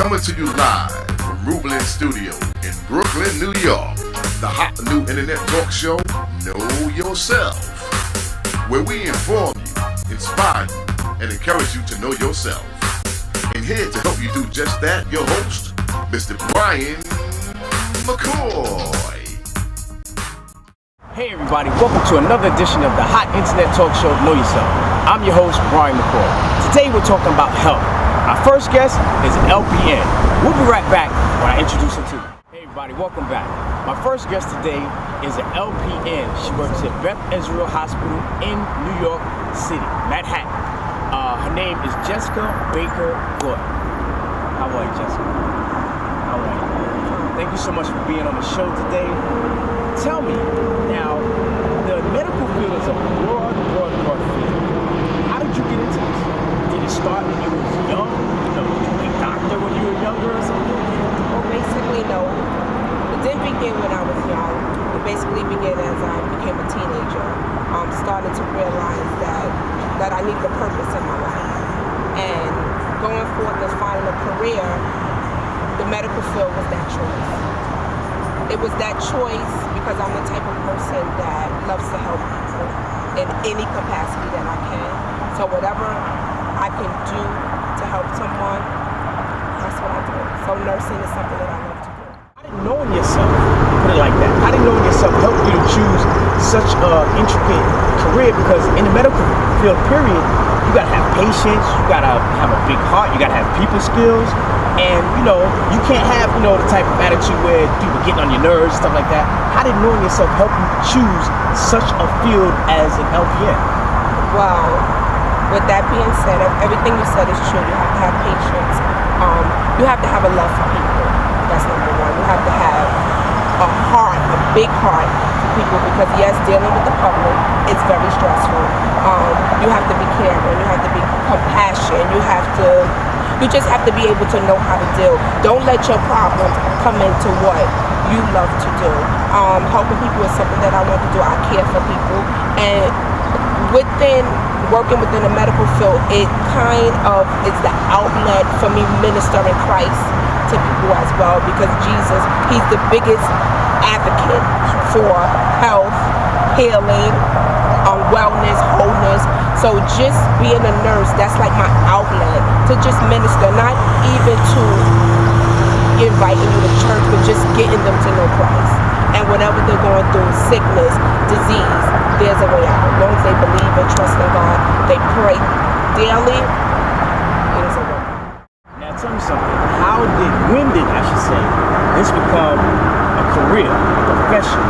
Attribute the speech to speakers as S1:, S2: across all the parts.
S1: Coming to you live from Rublin Studio in Brooklyn, New York. The hot new internet talk show, Know Yourself, where we inform you, inspire you, and encourage you to know yourself. And here to help you do just that, your host, Mr. Brian McCoy.
S2: Hey everybody, welcome to another edition of the hot internet talk show, Know Yourself. I'm your host, Brian McCoy. Today we're talking about health. Our first guest is an LPN. We'll be right back when I introduce her to you. Hey everybody, welcome back. My first guest today is an LPN. She works at Beth Israel Hospital in New York City, Manhattan. Her name is Jessica Baker Good. How are you, Jessica? How are you? Thank you so much for being on the show today. Tell me, now, the medical field is a broad field. How did you get into this? Did it start when you were young? Did you be a doctor when you were younger or something?
S3: Well, basically, no. It didn't begin when I was young. It basically began as I became a teenager. Started to realize that I needed a purpose in my life. And going forth and finding a career, the medical field was that choice. It was that choice because I'm the type of person that loves to help people in any capacity that I can. So whatever I can do to help someone, that's what I do. So nursing is something that I love to do.
S2: How did knowing yourself, put it like that, how did knowing yourself help you to choose such an intricate career? Because in the medical field, period, you gotta have patience, you gotta have a big heart, you gotta have people skills. And, you can't have, the type of attitude where people getting on your nerves, stuff like that. How did knowing yourself help you choose such a field as an LPN?
S3: Well, with that being said, everything you said is true. You have to have patience. You have to have a love for people. That's number one. You have to have a heart, a big heart for people because, yes, dealing with the public is very stressful. You have to be caring. You have to be compassionate. You just have to be able to know how to deal. Don't let your problems come into what you love to do. Helping people is something that I want to do. I care for people. And working within the medical field, it kind of is the outlet for me ministering Christ to people as well. Because Jesus, he's the biggest advocate for health, healing, wellness, wholeness. So just being a nurse, that's like my outlet to just minister, not even to inviting you to church, but just getting them to know Christ. And whatever they're going through, sickness, disease, there's a way out. As long as they believe and trust in God, they pray daily, there's a way out.
S2: Now tell me something, when did this become a career, a profession?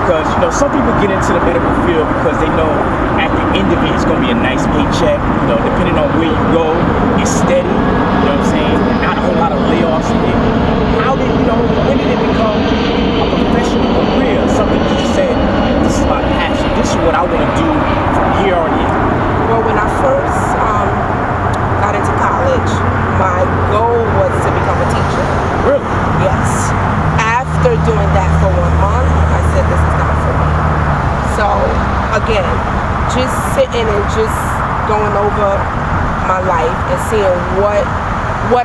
S2: Because, some people get into the medical field because they know at the end of it, it's going to be a nice paycheck. Depending on where you go, it's steady. You know what I'm saying? Not a whole lot of layoffs. When did it become a professional career? Something that you said, this is my passion. This is what I want to do from here on in.
S3: Well, when I first got into college, my goal was to become a teacher.
S2: Really?
S3: Yes. After doing that for 1 month, I said, this is not for me. So, again, just sitting and just going over my life and seeing what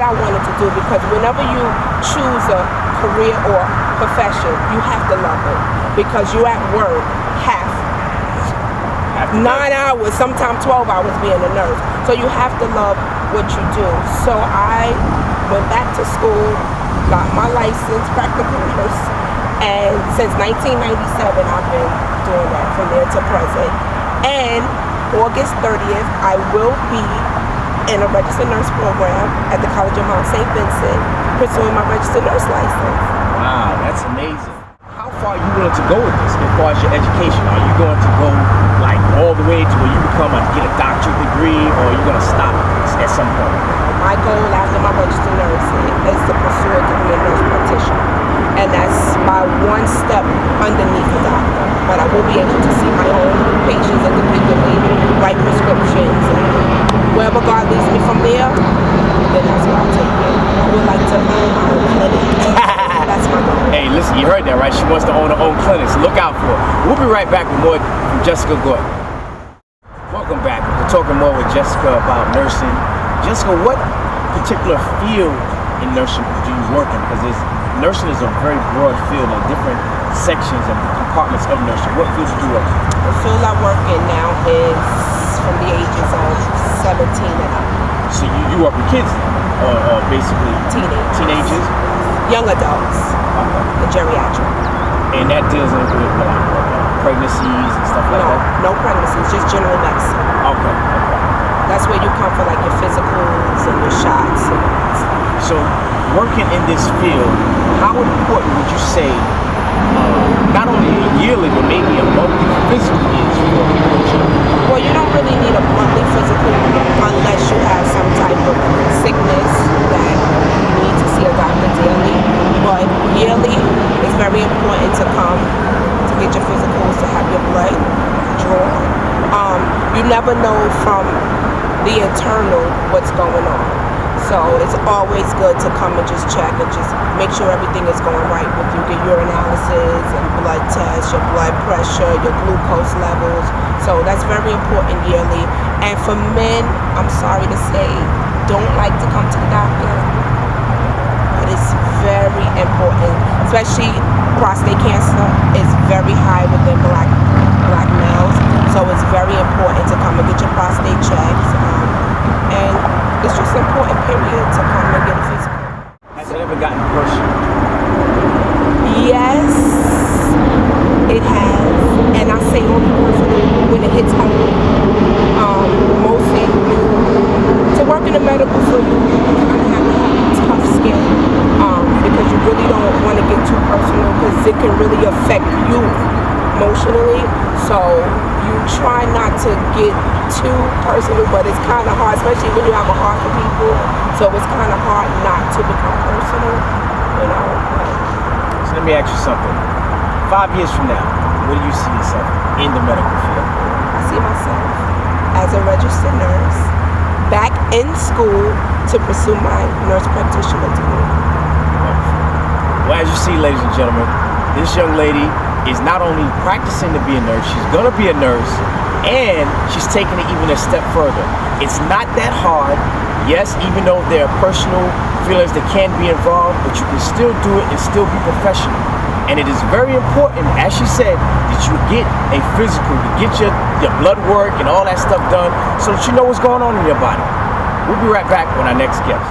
S3: I wanted to do, because whenever you choose a career or profession, you have to love it, because you at work half 9 hours, sometimes 12 hours being a nurse. So you have to love what you do. So I went back to school, got my license, practical nurse, and since 1997 I've been doing that from there to present. And August 30th I will be in a registered nurse program at the College of Mount St. Vincent, pursuing my registered nurse license.
S2: Wow, that's amazing. How far are you willing to go with this as far as your education? Are you going to go all the way to where you get a doctorate degree, or are you going to stop at some point?
S3: My goal after my registered nursing is to pursue a degree in nurse practitioner. And that's by one step underneath a doctor. But I will be able to see my own patients independently, write prescriptions, and wherever God leads me from there, then that's where I'll take it. I would like to own my own clinic. That's my goal.
S2: Hey, listen, you heard that, right? She wants to own her own clinic, so look out for it. We'll be right back with more from Jessica Good. Welcome back. We're talking more with Jessica about nursing. Jessica, what particular field in nursing do you work in? Because nursing is a very broad field and different sections and compartments of nursing. What fields do you work in?
S3: The field I work in now is from the ages of 17 and up.
S2: So you work with kids or basically teenagers?
S3: Young adults, the geriatric.
S2: And that deals with like pregnancies and stuff like that?
S3: No pregnancies, just general medicine.
S2: Okay.
S3: That's where you come for like your physicals and your shots and stuff.
S2: So working in this field, how important would you say not only a yearly but maybe a monthly physical is for children?
S3: Well, you don't really need a monthly physical unless you have some type of sickness that you need to see a doctor daily. But yearly, it's very important to come to get your physicals, to have your blood drawn. You never know from the internal what's going on. So it's always good to come and just check and just make sure everything is going right with you. Get urinalysis and blood tests, your blood pressure, your glucose levels. So that's very important yearly. And for men, I'm sorry to say, don't like to come to the doctor. But it's very important, especially prostate cancer is very high within black males. So it's very important to come and get your prostate checked. And it's just important, period, to come and get a physical.
S2: Has it ever gotten personal?
S3: Yes, it has. And I say only personally when it hits home. Mostly to work in the medical field, you kind of have to have tough skin because you really don't want to get too personal because it can really affect you emotionally. So you try not to get too personal, but it's kind of hard, especially when you have a heart for people. So it's kind of hard not to become personal, you know.
S2: So let me ask you something. 5 years from now, where do you see yourself in the medical field?
S3: I see myself as a registered nurse, back in school to pursue my nurse practitioner degree.
S2: Well, as you see, ladies and gentlemen, this young lady is not only practicing to be a nurse, she's going to be a nurse, and she's taking it even a step further. It's not that hard. Yes, even though there are personal feelings that can be involved, but you can still do it and still be professional. And it is very important, as she said, that you get a physical, to get your blood work and all that stuff done so that you know what's going on in your body. We'll be right back with our next guest.